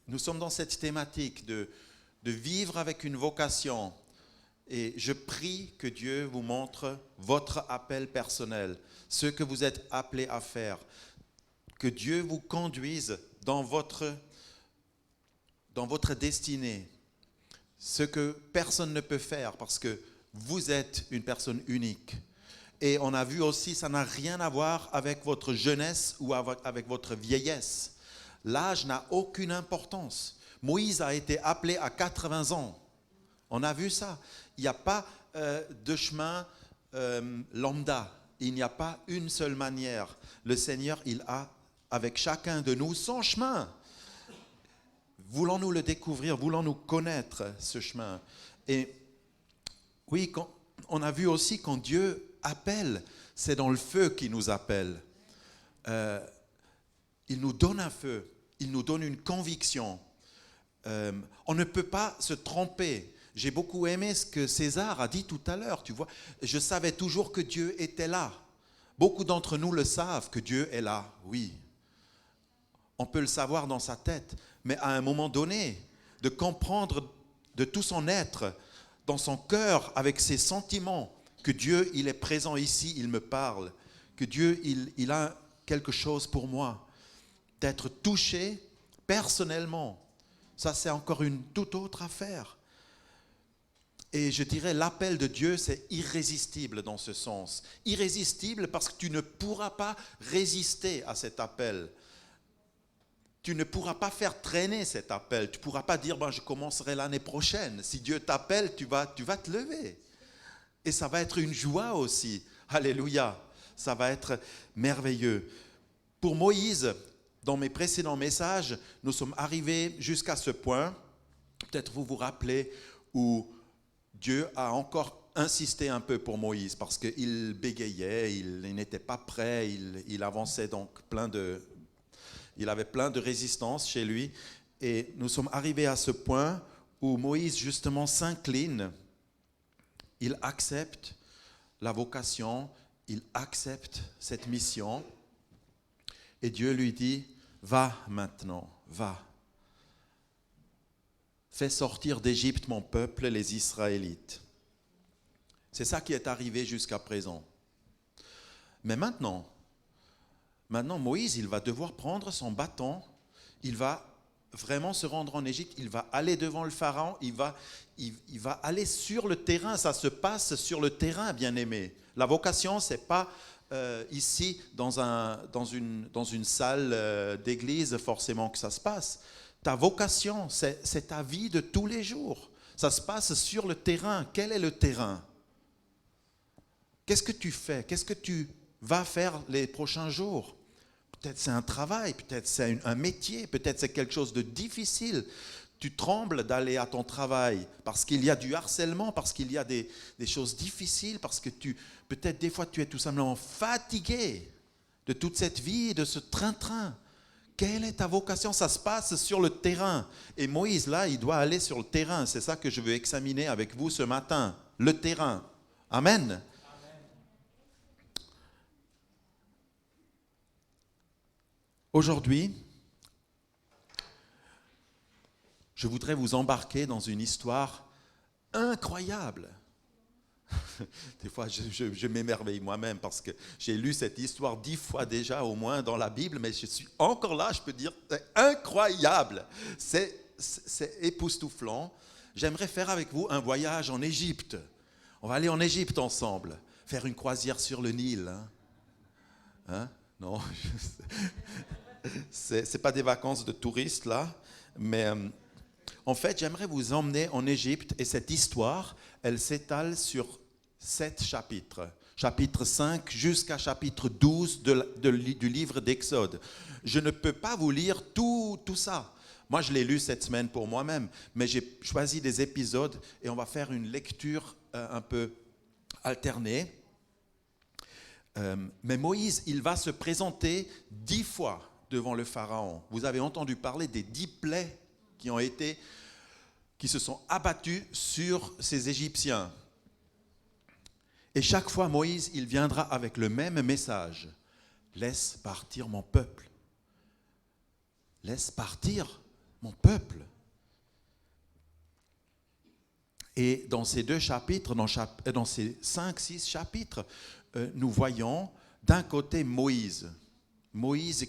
nous sommes dans cette thématique de vivre avec une vocation. Et je prie que Dieu vous montre votre appel personnel, ce que vous êtes appelés à faire. Que Dieu vous conduise dans votre destinée, ce que personne ne peut faire parce que vous êtes une personne unique. Et on a vu aussi, ça n'a rien à voir avec votre jeunesse ou avec votre vieillesse. L'âge n'a aucune importance. Moïse a été appelé à 80 ans. On a vu ça. Il n'y a pas de chemin lambda. Il n'y a pas une seule manière. Le Seigneur, il a avec chacun de nous son chemin. Voulons-nous le découvrir? Voulons-nous connaître ce chemin? Et oui, on a vu aussi quand Dieu appelle, c'est dans le feu qu'il nous appelle. Il nous donne un feu. Il nous donne une conviction. On ne peut pas se tromper. J'ai beaucoup aimé ce que César a dit tout à l'heure, tu vois. Je savais toujours que Dieu était là. Beaucoup d'entre nous le savent, que Dieu est là, oui. On peut le savoir dans sa tête, mais à un moment donné, de comprendre de tout son être, dans son cœur, avec ses sentiments, que Dieu, il est présent ici, il me parle, que Dieu, il a quelque chose pour moi, d'être touché personnellement. Ça, c'est encore une toute autre affaire. Et je dirais, l'appel de Dieu, c'est irrésistible dans ce sens. Irrésistible parce que tu ne pourras pas résister à cet appel. Tu ne pourras pas faire traîner cet appel. Tu ne pourras pas dire, je commencerai l'année prochaine. Si Dieu t'appelle, tu vas te lever. Et ça va être une joie aussi. Alléluia. Ça va être merveilleux. Pour Moïse, dans mes précédents messages, nous sommes arrivés jusqu'à ce point. Peut-être vous vous rappelez où Dieu a encore insisté un peu pour Moïse parce qu'il bégayait, il n'était pas prêt, il avançait donc il avait plein de résistance chez lui. Et nous sommes arrivés à ce point où Moïse justement s'incline, il accepte la vocation, il accepte cette mission. Et Dieu lui dit, va maintenant, va. Fais sortir d'Égypte mon peuple, les Israélites. C'est ça qui est arrivé jusqu'à présent. Mais maintenant, Moïse, il va devoir prendre son bâton, il va vraiment se rendre en Égypte, il va aller devant le Pharaon, il va aller sur le terrain, ça se passe sur le terrain, bien-aimé. La vocation, ce n'est pas ici, dans une salle d'église, forcément que ça se passe. Ta vocation, c'est ta vie de tous les jours. Ça se passe sur le terrain. Quel est le terrain? Qu'est-ce que tu fais? Qu'est-ce que tu vas faire les prochains jours? Peut-être c'est un travail, peut-être c'est un métier, peut-être c'est quelque chose de difficile. Tu trembles d'aller à ton travail parce qu'il y a du harcèlement, parce qu'il y a des choses difficiles, parce que peut-être des fois tu es tout simplement fatigué de toute cette vie, de ce train-train. Quelle est ta vocation? Ça se passe sur le terrain. Et Moïse, là, il doit aller sur le terrain. C'est ça que je veux examiner avec vous ce matin. Le terrain. Amen. Amen. Aujourd'hui, je voudrais vous embarquer dans une histoire incroyable. Des fois, je m'émerveille moi-même parce que j'ai lu cette histoire 10 fois déjà au moins dans la Bible, mais je suis encore là, je peux dire, c'est incroyable, c'est époustouflant. J'aimerais faire avec vous un voyage en Égypte. On va aller en Égypte ensemble, faire une croisière sur le Nil. Hein? Non, c'est pas des vacances de touristes là, mais en fait, j'aimerais vous emmener en Égypte et cette histoire, elle s'étale sur 7 chapitres. Chapitre 5 jusqu'à chapitre 12 du livre d'Exode. Je ne peux pas vous lire tout ça. Moi, je l'ai lu cette semaine pour moi-même, mais j'ai choisi des épisodes et on va faire une lecture un peu alternée. Mais Moïse, il va se présenter 10 fois devant le Pharaon. Vous avez entendu parler des 10 plaies qui se sont abattus sur ces Égyptiens. Et chaque fois, Moïse, il viendra avec le même message. Laisse partir mon peuple. laisse partir mon peuple. Et dans ces 2 chapitres, dans ces 5-6 chapitres, nous voyons d'un côté Moïse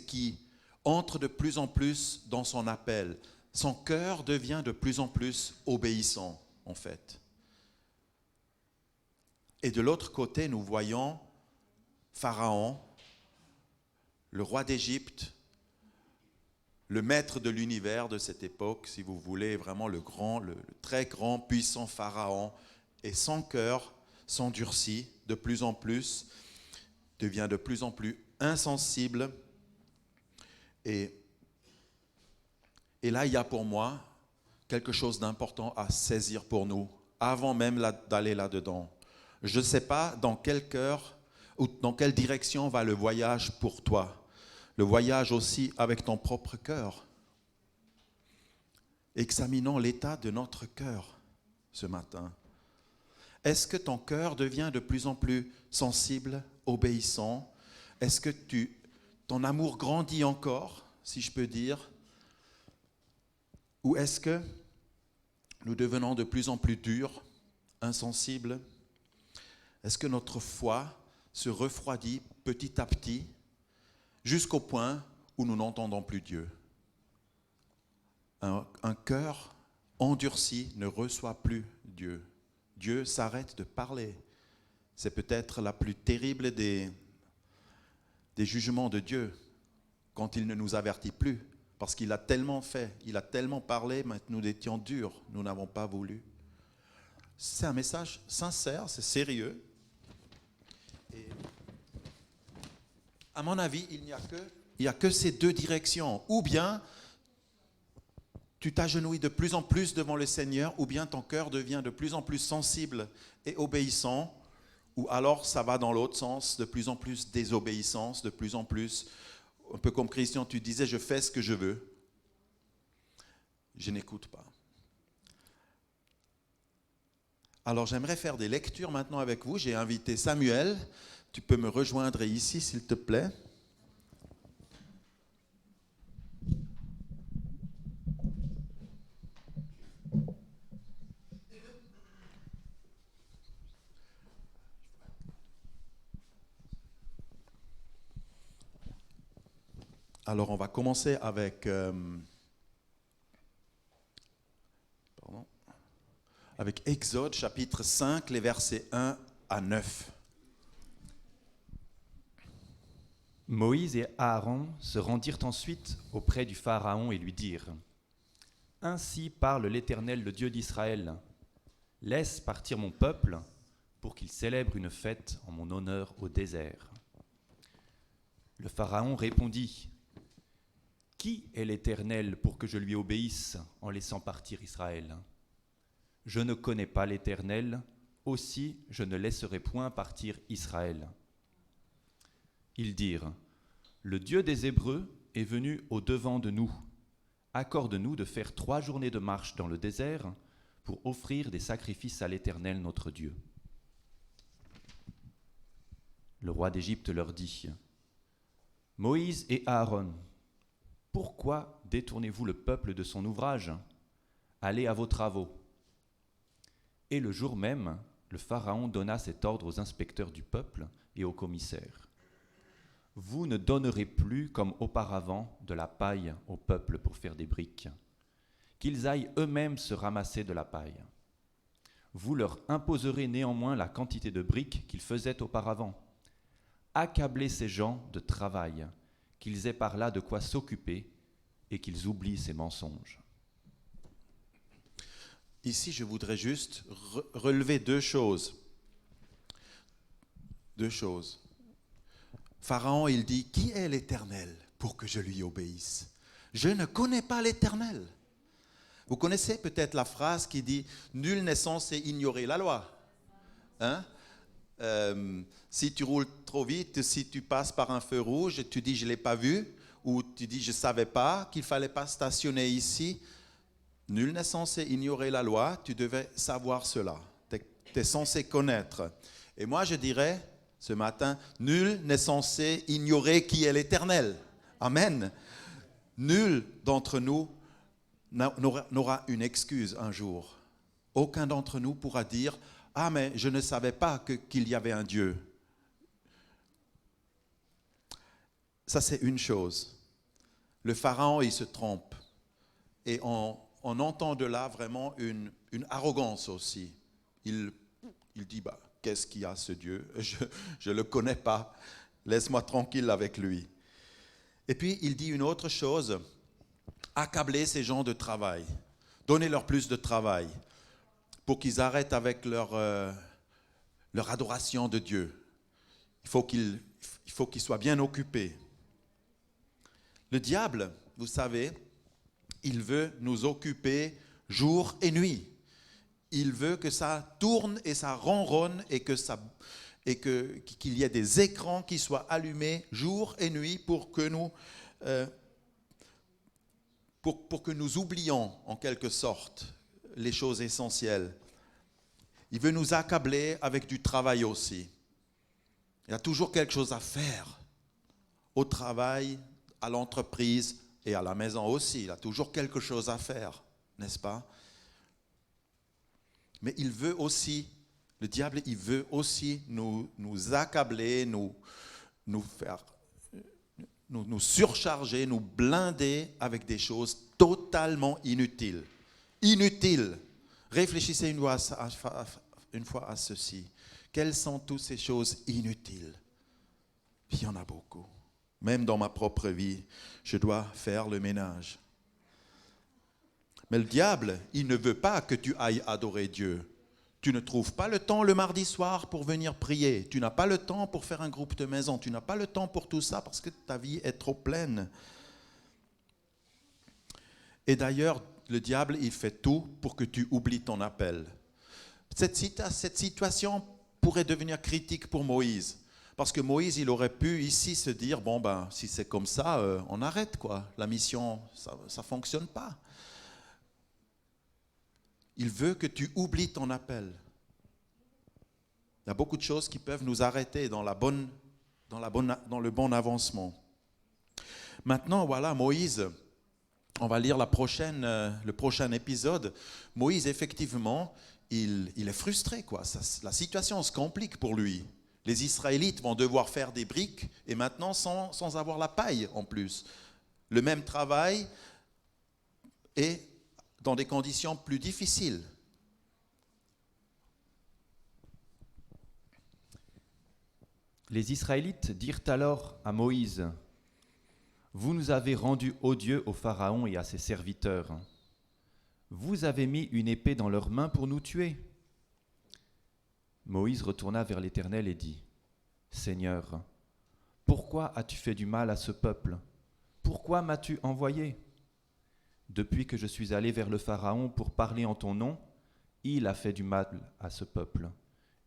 qui entre de plus en plus dans son appel. Son cœur devient de plus en plus obéissant, en fait. Et de l'autre côté, nous voyons Pharaon, le roi d'Égypte, le maître de l'univers de cette époque, si vous voulez, vraiment le très grand, puissant Pharaon, et son cœur s'endurcit de plus en plus, devient de plus en plus insensible. Et là, il y a pour moi quelque chose d'important à saisir pour nous, avant même d'aller là-dedans. Je ne sais pas dans quel cœur ou dans quelle direction va le voyage pour toi. Le voyage aussi avec ton propre cœur. Examinons l'état de notre cœur ce matin. Est-ce que ton cœur devient de plus en plus sensible, obéissant? Est-ce que ton amour grandit encore, si je peux dire? Ou est-ce que nous devenons de plus en plus durs, insensibles? Est-ce que notre foi se refroidit petit à petit jusqu'au point où nous n'entendons plus Dieu? Un cœur endurci ne reçoit plus Dieu. Dieu s'arrête de parler. C'est peut-être la plus terrible des jugements de Dieu, quand il ne nous avertit plus, parce qu'il a tellement fait, il a tellement parlé, mais nous étions durs, nous n'avons pas voulu. C'est un message sincère, c'est sérieux. Et à mon avis, il n'y a que ces 2 directions. Ou bien tu t'agenouilles de plus en plus devant le Seigneur, ou bien ton cœur devient de plus en plus sensible et obéissant, ou alors ça va dans l'autre sens, de plus en plus désobéissance, de plus en plus, un peu comme Christian, tu disais, je fais ce que je veux. Je n'écoute pas. Alors j'aimerais faire des lectures maintenant avec vous. J'ai invité Samuel. Tu peux me rejoindre ici, s'il te plaît. Alors on va commencer avec Exode chapitre 5, les versets 1 à 9. Moïse et Aaron se rendirent ensuite auprès du Pharaon et lui dirent : « Ainsi parle l'Éternel, le Dieu d'Israël. Laisse partir mon peuple pour qu'il célèbre une fête en mon honneur au désert. » Le Pharaon répondit : « Qui est l'Éternel pour que je lui obéisse en laissant partir Israël ? Je ne connais pas l'Éternel, aussi je ne laisserai point partir Israël. » Ils dirent : « Le Dieu des Hébreux est venu au-devant de nous. Accorde-nous de faire 3 journées de marche dans le désert pour offrir des sacrifices à l'Éternel notre Dieu. » Le roi d'Égypte leur dit : « Moïse et Aaron, pourquoi détournez-vous le peuple de son ouvrage ? Allez à vos travaux. » Et le jour même, le Pharaon donna cet ordre aux inspecteurs du peuple et aux commissaires : « Vous ne donnerez plus, comme auparavant, de la paille au peuple pour faire des briques, qu'ils aillent eux-mêmes se ramasser de la paille. Vous leur imposerez néanmoins la quantité de briques qu'ils faisaient auparavant. Accablez ces gens de travail, qu'ils aient par là de quoi s'occuper et qu'ils oublient ces mensonges. » Ici, je voudrais juste relever 2 choses. 2 choses. Pharaon, il dit, qui est l'Éternel pour que je lui obéisse? Je ne connais pas l'Éternel. Vous connaissez peut-être la phrase qui dit, nul n'est censé ignorer la loi. Hein? Si tu roules trop vite, si tu passes par un feu rouge, tu dis, je ne l'ai pas vu, ou tu dis, je ne savais pas qu'il ne fallait pas stationner ici. Nul n'est censé ignorer la loi, tu devais savoir cela. Tu es censé connaître. Et moi, je dirais, ce matin, nul n'est censé ignorer qui est l'Éternel. Amen. Nul d'entre nous n'aura une excuse un jour. Aucun d'entre nous pourra dire « Ah, mais je ne savais pas qu'il y avait un Dieu. » Ça, c'est une chose. Le Pharaon, il se trompe. Et on entend de là vraiment une arrogance aussi. Il dit bah, « Qu'est-ce qu'il y a ce Dieu? Je ne le connais pas. Laisse-moi tranquille avec lui. » Et puis, il dit une autre chose. Accabler ces gens de travail. Donnez-leur plus de travail pour qu'ils arrêtent avec leur adoration de Dieu. Il faut qu'ils soient bien occupés. Le diable, vous savez, il veut nous occuper jour et nuit. Il veut que ça tourne et ça ronronne et qu'il y ait des écrans qui soient allumés jour et nuit pour que nous oublions en quelque sorte les choses essentielles. Il veut nous accabler avec du travail aussi. Il y a toujours quelque chose à faire au travail, à l'entreprise et à la maison aussi. Il y a toujours quelque chose à faire, n'est-ce pas? Mais il veut aussi, le diable, il veut aussi nous accabler, nous surcharger, nous blinder avec des choses totalement inutiles. Inutiles. Réfléchissez une fois à ceci. Quelles sont toutes ces choses inutiles? Il y en a beaucoup. Même dans ma propre vie, je dois faire le ménage. Mais le diable, il ne veut pas que tu ailles adorer Dieu. Tu ne trouves pas le temps le mardi soir pour venir prier. Tu n'as pas le temps pour faire un groupe de maison. Tu n'as pas le temps pour tout ça parce que ta vie est trop pleine. Et d'ailleurs, le diable, il fait tout pour que tu oublies ton appel. Cette situation pourrait devenir critique pour Moïse. Parce que Moïse, il aurait pu ici se dire, bon ben, si c'est comme ça, on arrête quoi. La mission, ça ne fonctionne pas. Il veut que tu oublies ton appel. Il y a beaucoup de choses qui peuvent nous arrêter dans le bon avancement. Maintenant, voilà, Moïse, on va lire le prochain épisode. Moïse, effectivement, il est frustré, quoi. La situation se complique pour lui. Les Israélites vont devoir faire des briques et maintenant sans avoir la paille en plus. Le même travail et dans des conditions plus difficiles. Les Israélites dirent alors à Moïse, « Vous nous avez rendus odieux au Pharaon et à ses serviteurs. Vous avez mis une épée dans leurs mains pour nous tuer. » Moïse retourna vers l'Éternel et dit, « Seigneur, pourquoi as-tu fait du mal à ce peuple? Pourquoi m'as-tu envoyé? Depuis que je suis allé vers le Pharaon pour parler en ton nom, il a fait du mal à ce peuple,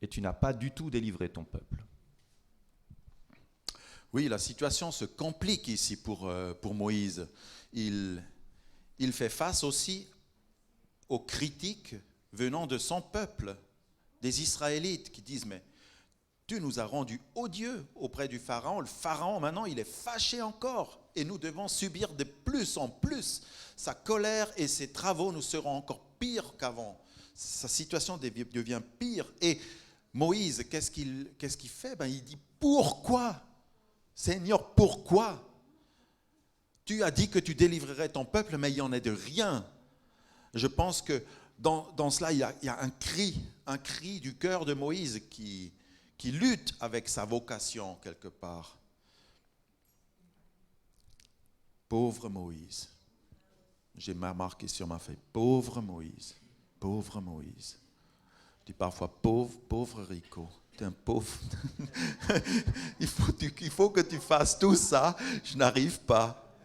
et tu n'as pas du tout délivré ton peuple. » Oui, la situation se complique ici pour Moïse. Il fait face aussi aux critiques venant de son peuple, des Israélites qui disent « Mais tu nous as rendus odieux auprès du Pharaon. Le Pharaon, maintenant, il est fâché encore. Et nous devons subir de plus en plus. Sa colère et ses travaux nous seront encore pires qu'avant. Sa situation devient pire. Et Moïse, qu'est-ce qu'il fait? Il dit « Pourquoi, Seigneur, pourquoi? Tu as dit que tu délivrerais ton peuple, mais il n'y en a de rien. » Je pense que dans cela, il y a un cri du cœur de Moïse qui lutte avec sa vocation quelque part. Pauvre Moïse. J'ai marqué sur ma feuille. Pauvre Moïse. Pauvre Moïse. Je dis parfois pauvre Rico. Tu es un pauvre. il faut que tu fasses tout ça. Je n'arrive pas.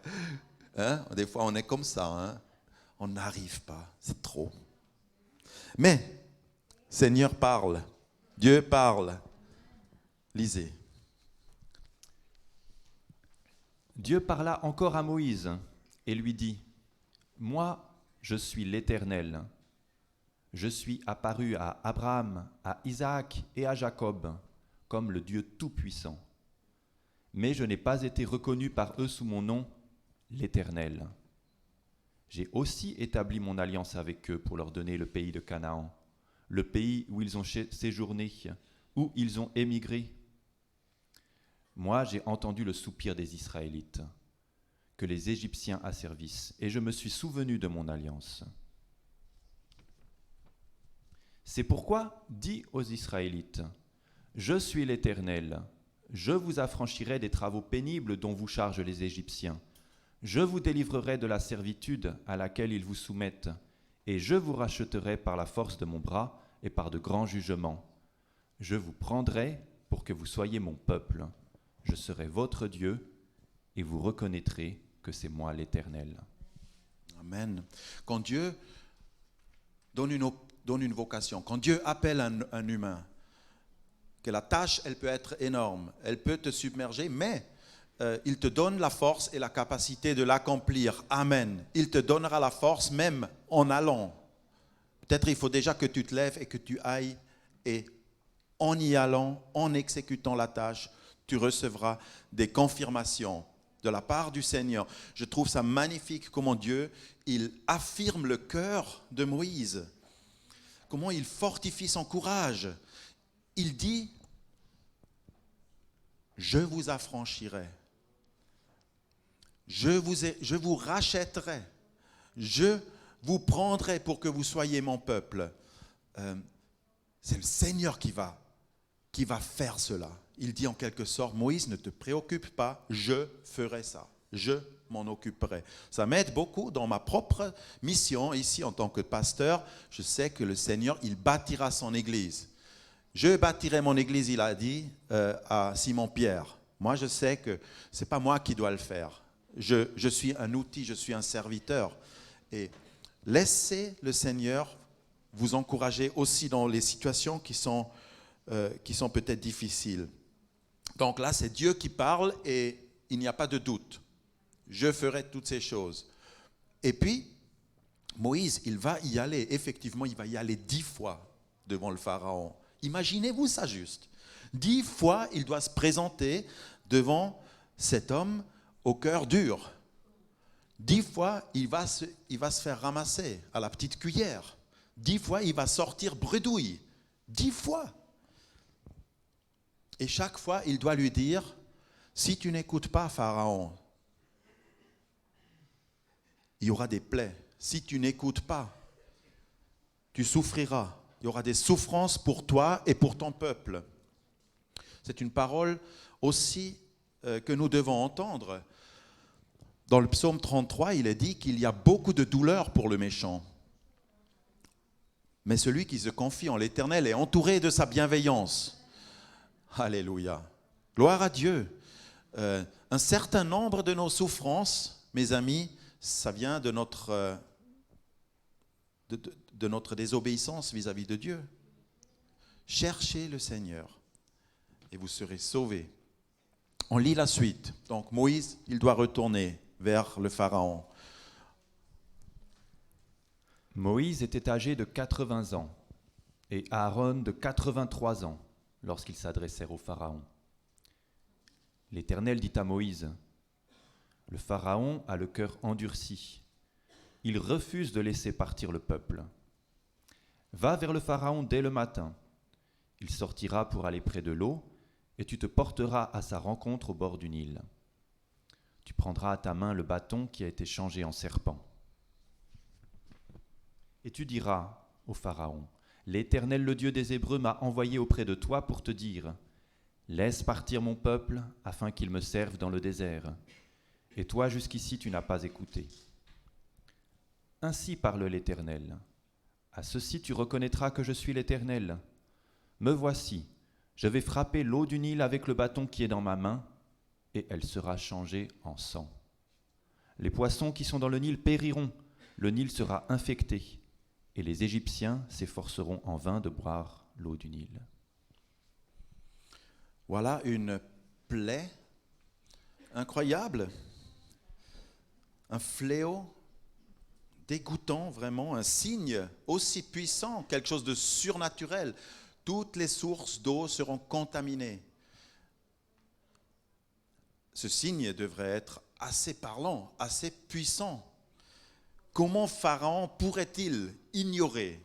Hein? Des fois, on est comme ça. Hein? On n'arrive pas. C'est trop. Mais, Seigneur parle. Dieu parle. Lisez. Dieu parla encore à Moïse et lui dit, « Moi, je suis l'Éternel. Je suis apparu à Abraham, à Isaac et à Jacob, comme le Dieu Tout-Puissant. Mais je n'ai pas été reconnu par eux sous mon nom, l'Éternel. J'ai aussi établi mon alliance avec eux pour leur donner le pays de Canaan, le pays où ils ont séjourné, où ils ont émigré. Moi, j'ai entendu le soupir des Israélites, que les Égyptiens asservissent, et je me suis souvenu de mon alliance. C'est pourquoi, dis aux Israélites, je suis l'Éternel, je vous affranchirai des travaux pénibles dont vous chargent les Égyptiens, je vous délivrerai de la servitude à laquelle ils vous soumettent, et je vous racheterai par la force de mon bras et par de grands jugements. Je vous prendrai pour que vous soyez mon peuple, je serai votre Dieu, et vous reconnaîtrez que c'est moi l'Éternel. Amen. Quand Dieu donne une vocation, quand Dieu appelle un humain, que la tâche, elle peut être énorme, elle peut te submerger, mais il te donne la force et la capacité de l'accomplir. Amen. Il te donnera la force même en allant. Peut-être il faut déjà que tu te lèves et que tu ailles, et en y allant, en exécutant la tâche, tu recevras des confirmations de la part du Seigneur. Je trouve ça magnifique comment Dieu, il affirme le cœur de Moïse, comment il fortifie son courage. Il dit, je vous affranchirai, je vous rachèterai, je vous prendrai pour que vous soyez mon peuple. C'est le Seigneur qui va faire cela. Il dit en quelque sorte, Moïse, ne te préoccupe pas, je ferai ça, je m'en occuperai. Ça m'aide beaucoup dans ma propre mission ici en tant que pasteur. Je sais que le Seigneur, il bâtira son église. Je bâtirai mon église, il a dit à Simon-Pierre. Moi, je sais que ce n'est pas moi qui dois le faire. Je suis un outil, je suis un serviteur. Et laissez le Seigneur vous encourager aussi dans les situations qui sont peut-être difficiles. Donc là, c'est Dieu qui parle et il n'y a pas de doute. Je ferai toutes ces choses. Et puis, Moïse, il va y aller. Effectivement, il va y aller 10 fois devant le Pharaon. Imaginez-vous ça juste. 10 fois, il doit se présenter devant cet homme au cœur dur. 10 fois, il va se faire ramasser à la petite cuillère. 10 fois, il va sortir bredouille. 10 fois. Et chaque fois, il doit lui dire, si tu n'écoutes pas Pharaon, il y aura des plaies. Si tu n'écoutes pas, tu souffriras. Il y aura des souffrances pour toi et pour ton peuple. C'est une parole aussi que nous devons entendre. Dans le psaume 33, il est dit qu'il y a beaucoup de douleur pour le méchant. Mais celui qui se confie en l'Éternel est entouré de sa bienveillance. Alléluia. Gloire à Dieu. Un certain nombre de nos souffrances, mes amis, ça vient de notre désobéissance vis-à-vis de Dieu. Cherchez le Seigneur et vous serez sauvés. On lit la suite. Donc Moïse, il doit retourner vers le Pharaon. Moïse était âgé de 80 ans et Aaron de 83 ans lorsqu'ils s'adressèrent au Pharaon. L'Éternel dit à Moïse, « Le Pharaon a le cœur endurci. Il refuse de laisser partir le peuple. Va vers le Pharaon dès le matin. Il sortira pour aller près de l'eau et tu te porteras à sa rencontre au bord du Nil. Tu prendras à ta main le bâton qui a été changé en serpent. Et tu diras au Pharaon, « L'Éternel, le Dieu des Hébreux, m'a envoyé auprès de toi pour te dire, « Laisse partir mon peuple afin qu'il me serve dans le désert. Et toi, jusqu'ici, tu n'as pas écouté. » Ainsi parle l'Éternel. À ceci tu reconnaîtras que je suis l'Éternel. Me voici, je vais frapper l'eau du Nil avec le bâton qui est dans ma main, et elle sera changée en sang. Les poissons qui sont dans le Nil périront, le Nil sera infecté, et les Égyptiens s'efforceront en vain de boire l'eau du Nil. Voilà une plaie incroyable, un fléau dégoûtant vraiment, un signe aussi puissant, quelque chose de surnaturel. Toutes les sources d'eau seront contaminées. Ce signe devrait être assez parlant, assez puissant. Comment Pharaon pourrait-il ignorer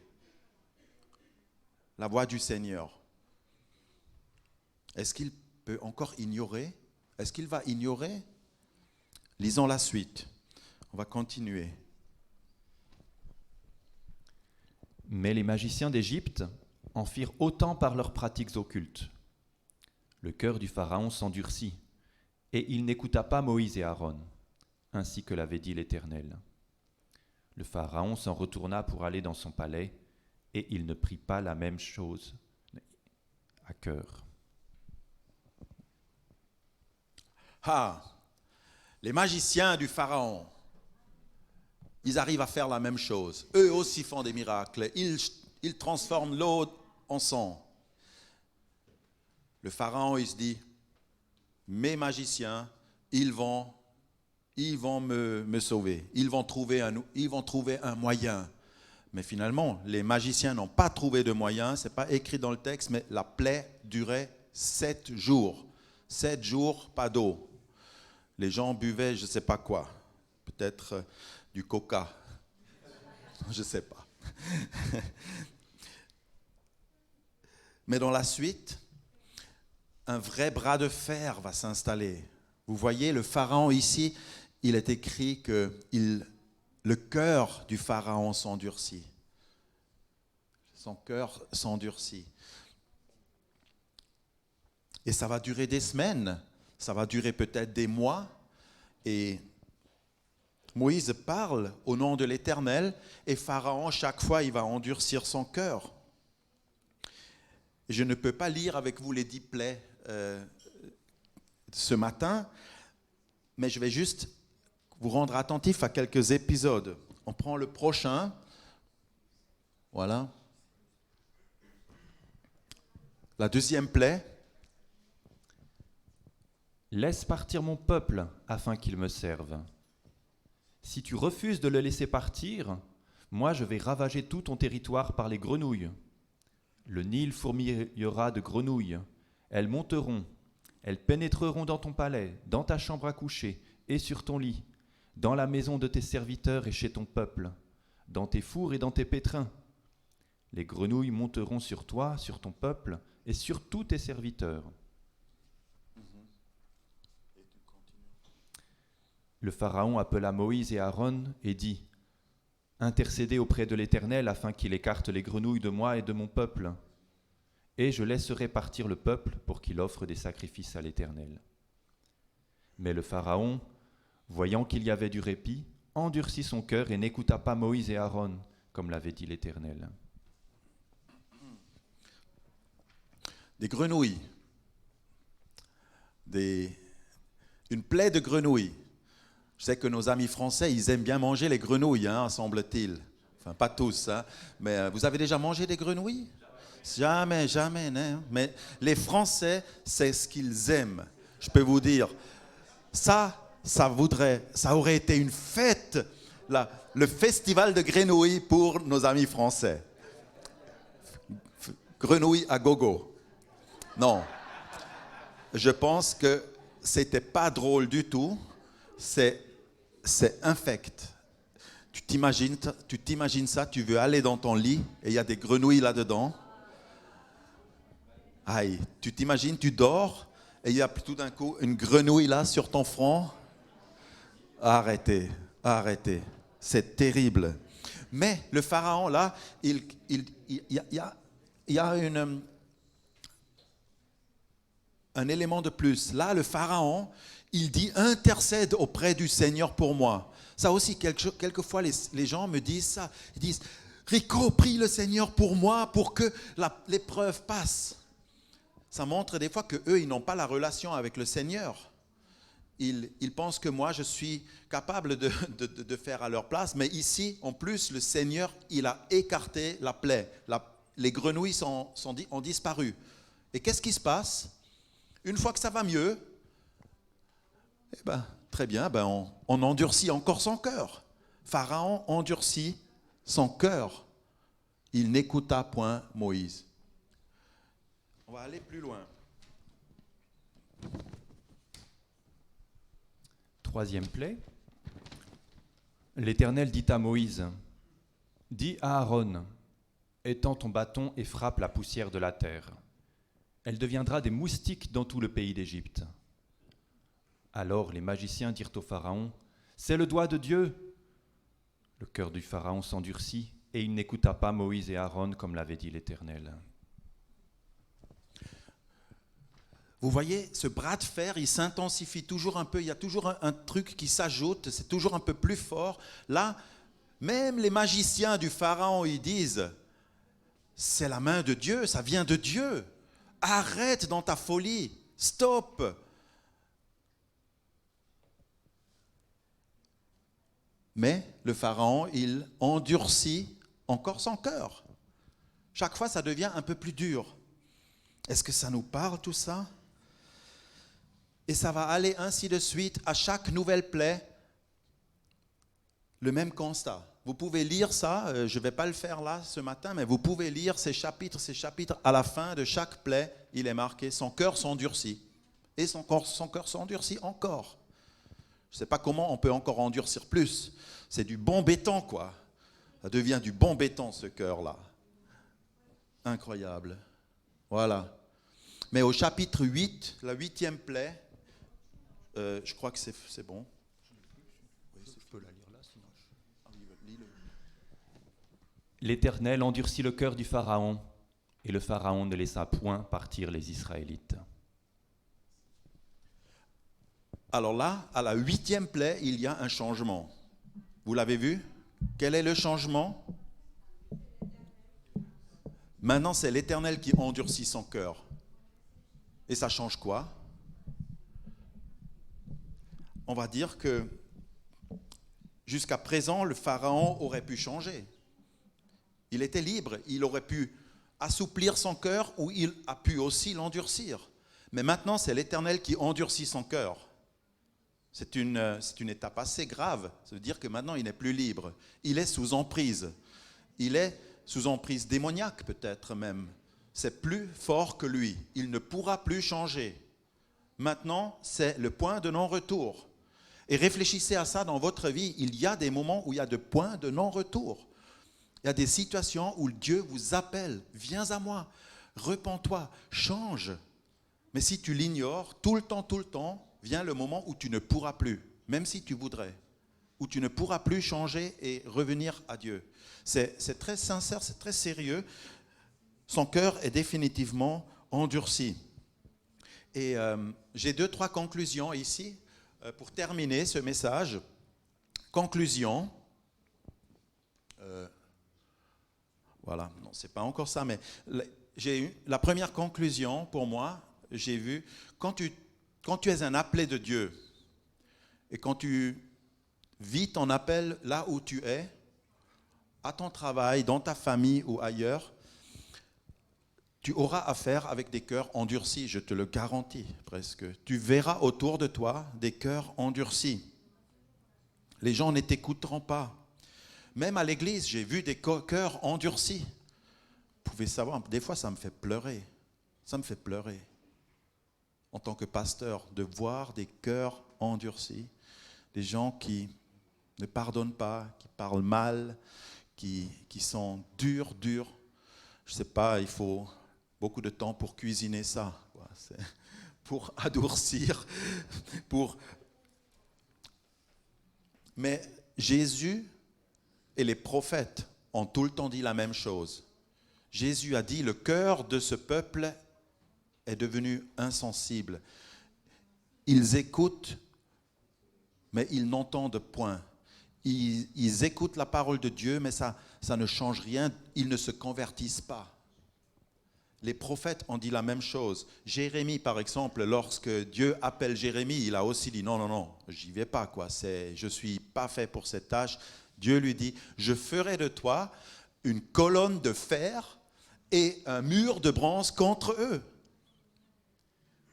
la voix du Seigneur? Est-ce qu'il peut encore ignorer? Est-ce qu'il va ignorer? Lisons la suite. On va continuer. Mais les magiciens d'Égypte en firent autant par leurs pratiques occultes. Le cœur du Pharaon s'endurcit, et il n'écouta pas Moïse et Aaron, ainsi que l'avait dit l'Éternel. Le Pharaon s'en retourna pour aller dans son palais, et il ne prit pas la même chose à cœur. Ah, les magiciens du Pharaon, ils arrivent à faire la même chose. Eux aussi font des miracles. Ils transforment l'eau en sang. Le Pharaon, il se dit, mes magiciens, ils vont me sauver. Ils vont trouver un moyen. Mais finalement, les magiciens n'ont pas trouvé de moyen. Ce n'est pas écrit dans le texte, mais la plaie durait 7 jours. 7 jours, pas d'eau. Les gens buvaient, je ne sais pas quoi. Peut-être du coca. Je ne sais pas. Mais dans la suite, un vrai bras de fer va s'installer. Vous voyez, le Pharaon ici, il est écrit que le cœur du Pharaon s'endurcit. Son cœur s'endurcit. Et ça va durer des semaines, ça va durer peut-être des mois. Et Moïse parle au nom de l'Éternel et Pharaon, chaque fois, il va endurcir son cœur. Je ne peux pas lire avec vous les 10 plaies ce matin, mais je vais juste vous rendre attentif à quelques épisodes. On prend le prochain. Voilà. La deuxième plaie. Laisse partir mon peuple afin qu'il me serve. Si tu refuses de le laisser partir, moi je vais ravager tout ton territoire par les grenouilles. Le Nil fourmillera de grenouilles. Elles monteront, elles pénétreront dans ton palais, dans ta chambre à coucher et sur ton lit, dans la maison de tes serviteurs et chez ton peuple, dans tes fours et dans tes pétrins. Les grenouilles monteront sur toi, sur ton peuple et sur tous tes serviteurs. Le Pharaon appela Moïse et Aaron et dit : Intercédez auprès de l'Éternel afin qu'il écarte les grenouilles de moi et de mon peuple. Et je laisserai partir le peuple pour qu'il offre des sacrifices à l'Éternel. Mais le Pharaon, voyant qu'il y avait du répit, endurcit son cœur et n'écouta pas Moïse et Aaron, comme l'avait dit l'Éternel. Des grenouilles. Une plaie de grenouilles. Je sais que nos amis français, ils aiment bien manger les grenouilles, semble-t-il. Enfin, pas tous, mais vous avez déjà mangé des grenouilles ? Jamais, jamais, non. Mais les Français, c'est ce qu'ils aiment. Je peux vous dire, ça aurait été une fête, le festival de grenouilles pour nos amis français. Grenouilles à gogo. Non. Je pense que c'était pas drôle du tout. C'est infect. Tu t'imagines ça, tu veux aller dans ton lit et il y a des grenouilles là-dedans. Aïe, tu t'imagines, tu dors et il y a tout d'un coup une grenouille là sur ton front. Arrêtez, c'est terrible. Mais le Pharaon là, il y a un élément de plus. Là, le Pharaon, il dit « Intercède auprès du Seigneur pour moi ». Ça aussi, quelquefois, les gens me disent ça. Ils disent « Rico, prie le Seigneur pour moi pour que l'épreuve passe ». Ça montre des fois qu'eux, ils n'ont pas la relation avec le Seigneur. Ils pensent que moi, je suis capable de faire à leur place. Mais ici, en plus, le Seigneur, il a écarté la plaie. Les grenouilles ont disparu. Et qu'est-ce qui se passe ? Une fois que ça va mieux, très bien, on endurcit encore son cœur. Pharaon endurcit son cœur. Il n'écouta point Moïse. On va aller plus loin. troisième plaie. L'Éternel dit à Moïse, « Dis à Aaron, étends ton bâton et frappe la poussière de la terre. Elle deviendra des moustiques dans tout le pays d'Égypte. » Alors les magiciens dirent au Pharaon, « C'est le doigt de Dieu !» Le cœur du Pharaon s'endurcit, et il n'écouta pas Moïse et Aaron comme l'avait dit l'Éternel. Vous voyez, ce bras de fer, il s'intensifie toujours un peu, il y a toujours un truc qui s'ajoute, c'est toujours un peu plus fort. Là, même les magiciens du Pharaon, ils disent, c'est la main de Dieu, ça vient de Dieu. Arrête dans ta folie, stop. Mais le Pharaon, il endurcit encore son cœur. Chaque fois, ça devient un peu plus dur. Est-ce que ça nous parle tout ça ? Et ça va aller ainsi de suite à chaque nouvelle plaie, le même constat. Vous pouvez lire ça, je ne vais pas le faire là ce matin, mais vous pouvez lire ces chapitres. À la fin de chaque plaie, il est marqué « son cœur s'endurcit ». Et son cœur s'endurcit encore. Je ne sais pas comment on peut encore endurcir plus. C'est du bon béton, quoi. Ça devient du bon béton, ce cœur-là. Incroyable. Voilà. Mais au chapitre 8, la 8e plaie, je crois que c'est bon. Oui, je peux la lire là, sinon lis-le. L'Éternel endurcit le cœur du Pharaon, et le Pharaon ne laissa point partir les Israélites. Alors là, à la 8e plaie, il y a un changement. Vous l'avez vu ? Quel est le changement ? Maintenant, c'est l'Éternel qui endurcit son cœur. Et ça change quoi ? On va dire que jusqu'à présent, le Pharaon aurait pu changer. Il était libre, il aurait pu assouplir son cœur ou il a pu aussi l'endurcir. Mais maintenant, c'est l'Éternel qui endurcit son cœur. C'est une étape assez grave. Ça veut dire que maintenant, il n'est plus libre. Il est sous emprise. Il est sous emprise démoniaque peut-être même. C'est plus fort que lui. Il ne pourra plus changer. Maintenant, c'est le point de non-retour. Et réfléchissez à ça dans votre vie. Il y a des moments où il y a des points de non-retour. Il y a des situations où Dieu vous appelle. Viens à moi, repens-toi, change. Mais si tu l'ignores, tout le temps, vient le moment où tu ne pourras plus, même si tu voudrais, où tu ne pourras plus changer et revenir à Dieu. C'est très sincère, c'est très sérieux. Son cœur est définitivement endurci. Et j'ai 2-3 conclusions ici pour terminer ce message. Conclusion. Voilà, non, c'est pas encore ça, mais j'ai eu la première conclusion pour moi. J'ai vu quand tu es un appelé de Dieu et quand tu vis ton appel là où tu es, à ton travail, dans ta famille ou ailleurs, tu auras affaire avec des cœurs endurcis, je te le garantis presque. Tu verras autour de toi des cœurs endurcis. Les gens ne t'écouteront pas. Même à l'église, j'ai vu des cœurs endurcis. Vous pouvez savoir, des fois ça me fait pleurer. Ça me fait pleurer. En tant que pasteur, de voir des cœurs endurcis, des gens qui ne pardonnent pas, qui parlent mal, qui sont durs. Je ne sais pas, il faut beaucoup de temps pour cuisiner ça, quoi. C'est pour adoucir, Mais Jésus et les prophètes ont tout le temps dit la même chose. Jésus a dit, le cœur de ce peuple est devenu insensible. Ils écoutent, mais ils n'entendent point. Ils écoutent la parole de Dieu, mais ça ne change rien. Ils ne se convertissent pas. Les prophètes ont dit la même chose. Jérémie, par exemple, lorsque Dieu appelle Jérémie, il a aussi dit non, j'y vais pas, quoi. Je suis pas fait pour cette tâche. Dieu lui dit, je ferai de toi une colonne de fer et un mur de bronze contre eux.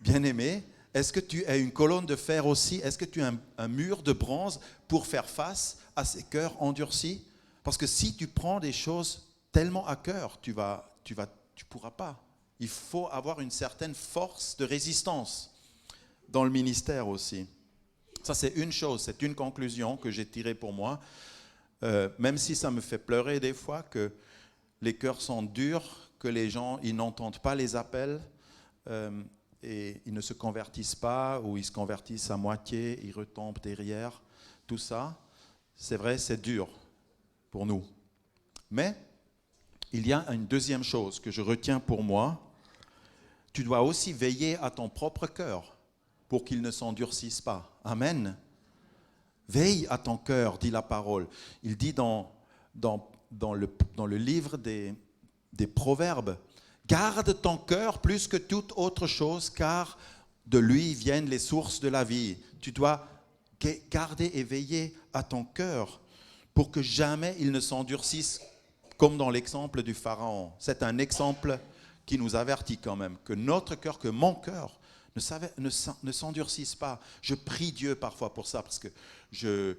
Bien-aimé, est-ce que tu as une colonne de fer aussi? Est-ce que tu as un mur de bronze pour faire face à ces cœurs endurcis? Parce que si tu prends des choses tellement à cœur, tu pourras pas. Il faut avoir une certaine force de résistance dans le ministère aussi. Ça, c'est une chose, c'est une conclusion que j'ai tirée pour moi. Même si ça me fait pleurer des fois, que les cœurs sont durs, que les gens ils n'entendent pas les appels et ils ne se convertissent pas ou ils se convertissent à moitié, ils retombent derrière. Tout ça, c'est vrai, c'est dur pour nous. Mais il y a une deuxième chose que je retiens pour moi. Tu dois aussi veiller à ton propre cœur pour qu'il ne s'endurcisse pas. Amen. Veille à ton cœur, dit la parole. Il dit dans le livre des Proverbes, garde ton cœur plus que toute autre chose, car de lui viennent les sources de la vie. Tu dois garder et veiller à ton cœur pour que jamais il ne s'endurcisse, comme dans l'exemple du Pharaon. C'est un exemple qui nous avertit quand même, que notre cœur, que mon cœur ne s'endurcisse pas. Je prie Dieu parfois pour ça, parce que je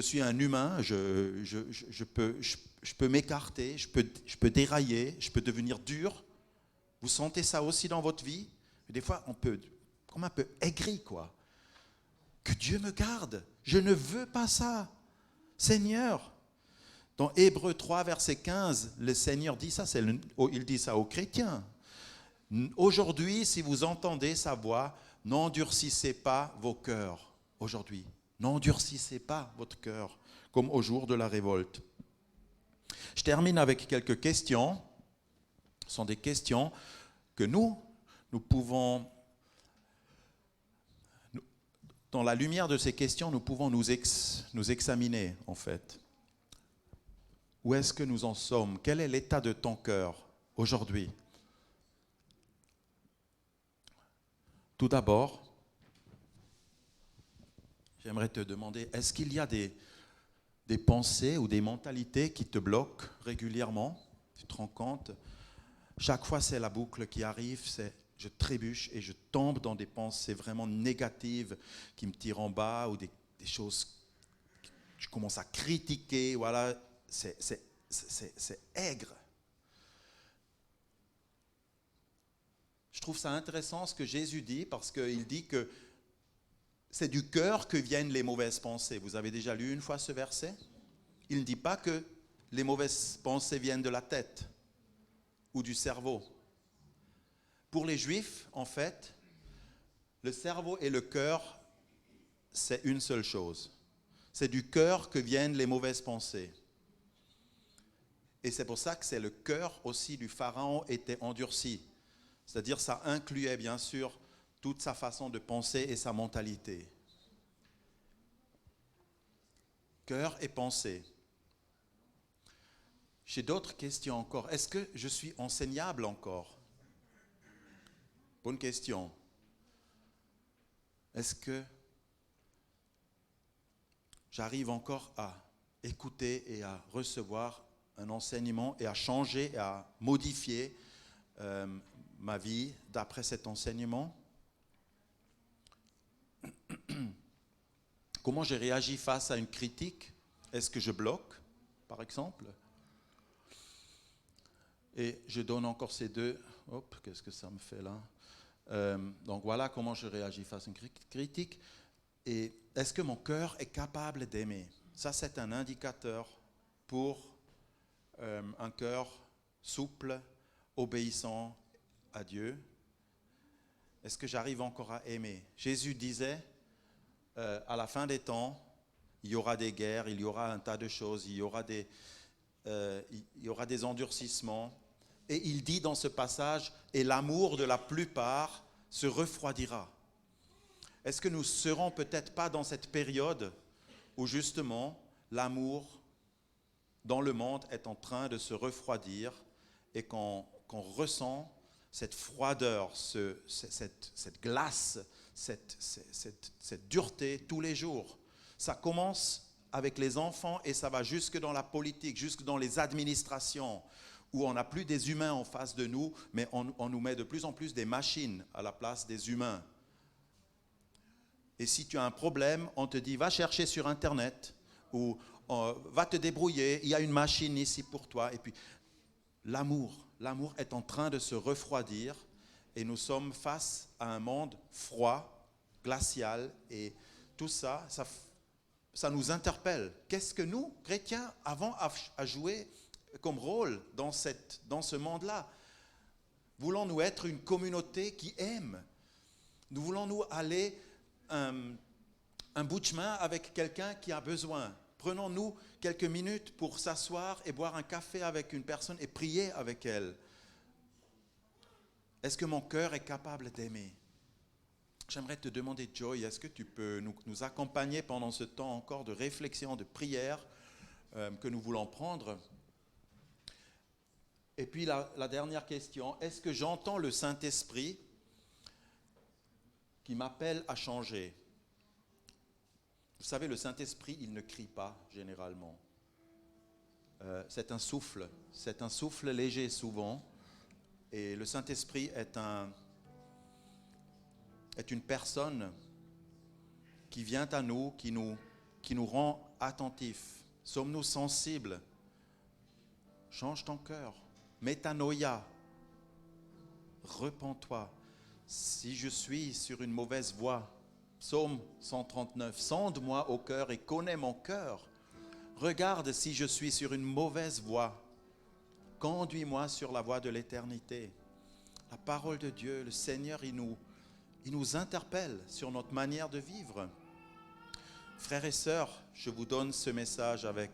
suis un humain, je peux m'écarter, je peux dérailler, je peux devenir dur. Vous sentez ça aussi dans votre vie? Des fois, on peut, comme un peu aigri, quoi. Que Dieu me garde. Je ne veux pas ça. Seigneur. Dans Hébreux 3, verset 15, le Seigneur dit ça, il dit ça aux chrétiens. Aujourd'hui, si vous entendez sa voix, n'endurcissez pas vos cœurs. Aujourd'hui, n'endurcissez pas votre cœur, comme au jour de la révolte. Je termine avec quelques questions. Ce sont des questions que nous pouvons, dans la lumière de ces questions, nous pouvons nous examiner, en fait. Où est-ce que nous en sommes? Quel est l'état de ton cœur aujourd'hui? Tout d'abord, j'aimerais te demander, est-ce qu'il y a des pensées ou des mentalités qui te bloquent régulièrement? Tu te rends compte? Chaque fois, c'est la boucle qui arrive, je trébuche et je tombe dans des pensées vraiment négatives qui me tirent en bas ou des choses que je commence à critiquer, voilà. C'est aigre. Je trouve ça intéressant ce que Jésus dit, parce qu'il dit que c'est du cœur que viennent les mauvaises pensées. Vous avez déjà lu une fois ce verset? Il ne dit pas que les mauvaises pensées viennent de la tête ou du cerveau. Pour les Juifs, en fait, le cerveau et le cœur, c'est une seule chose. C'est du cœur que viennent les mauvaises pensées. Et c'est pour ça que c'est le cœur aussi du Pharaon était endurci. C'est-à-dire ça incluait bien sûr toute sa façon de penser et sa mentalité. Cœur et pensée. J'ai d'autres questions encore. Est-ce que je suis enseignable encore? Bonne question. Est-ce que j'arrive encore à écouter et à recevoir un enseignement et à changer et à modifier ma vie d'après cet enseignement? Comment j'ai réagi face à une critique? Est-ce que je bloque, par exemple? Et je donne encore ces deux. Hop, qu'est-ce que ça me fait là? Donc voilà comment je réagis face à une critique. Et est-ce que mon cœur est capable d'aimer? Ça, c'est un indicateur pour un cœur souple, obéissant à Dieu. Est-ce que j'arrive encore à aimer? Jésus disait, à la fin des temps, il y aura des guerres, il y aura un tas de choses, il y aura des endurcissements. Et il dit dans ce passage, et l'amour de la plupart se refroidira. Est-ce que nous ne serons peut-être pas dans cette période où justement l'amour dans le monde est en train de se refroidir et qu'on ressent cette froideur, cette glace, cette dureté tous les jours? Ça commence avec les enfants et ça va jusque dans la politique, jusque dans les administrations, où on n'a plus des humains en face de nous, mais on nous met de plus en plus des machines à la place des humains. Et si tu as un problème, on te dit, va chercher sur Internet, ou va te débrouiller, il y a une machine ici pour toi. Et puis, l'amour est en train de se refroidir, et nous sommes face à un monde froid, glacial et tout ça, ça nous interpelle. Qu'est-ce que nous, chrétiens, avons à jouer comme rôle dans ce monde-là? Voulons-nous être une communauté qui aime? Nous voulons-nous aller un bout de chemin avec quelqu'un qui a besoin? Prenons-nous quelques minutes pour s'asseoir et boire un café avec une personne et prier avec elle. Est-ce que mon cœur est capable d'aimer? J'aimerais te demander, Joy, est-ce que tu peux nous accompagner pendant ce temps encore de réflexion, de prière que nous voulons prendre? Et puis la dernière question, est-ce que j'entends le Saint-Esprit qui m'appelle à changer? Vous savez, le Saint-Esprit, il ne crie pas généralement. C'est un souffle léger souvent. Et le Saint-Esprit est une personne qui vient à nous, qui nous rend attentifs. Sommes-nous sensibles? Change ton cœur. Métanoïa. Repens-toi. Si je suis sur une mauvaise voie, Psaume 139, sonde-moi au cœur et connais mon cœur. Regarde si je suis sur une mauvaise voie. Conduis-moi sur la voie de l'éternité. La parole de Dieu, le Seigneur, il nous interpelle sur notre manière de vivre. Frères et sœurs, je vous donne ce message avec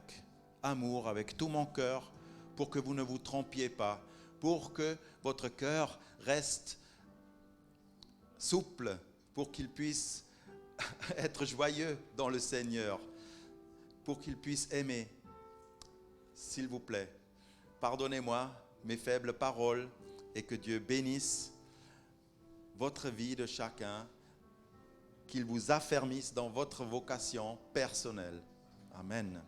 amour, avec tout mon cœur, pour que vous ne vous trompiez pas, pour que votre cœur reste souple, pour qu'il puisse être joyeux dans le Seigneur, pour qu'il puisse aimer. S'il vous plaît, pardonnez-moi mes faibles paroles et que Dieu bénisse votre vie de chacun, qu'il vous affermisse dans votre vocation personnelle. Amen.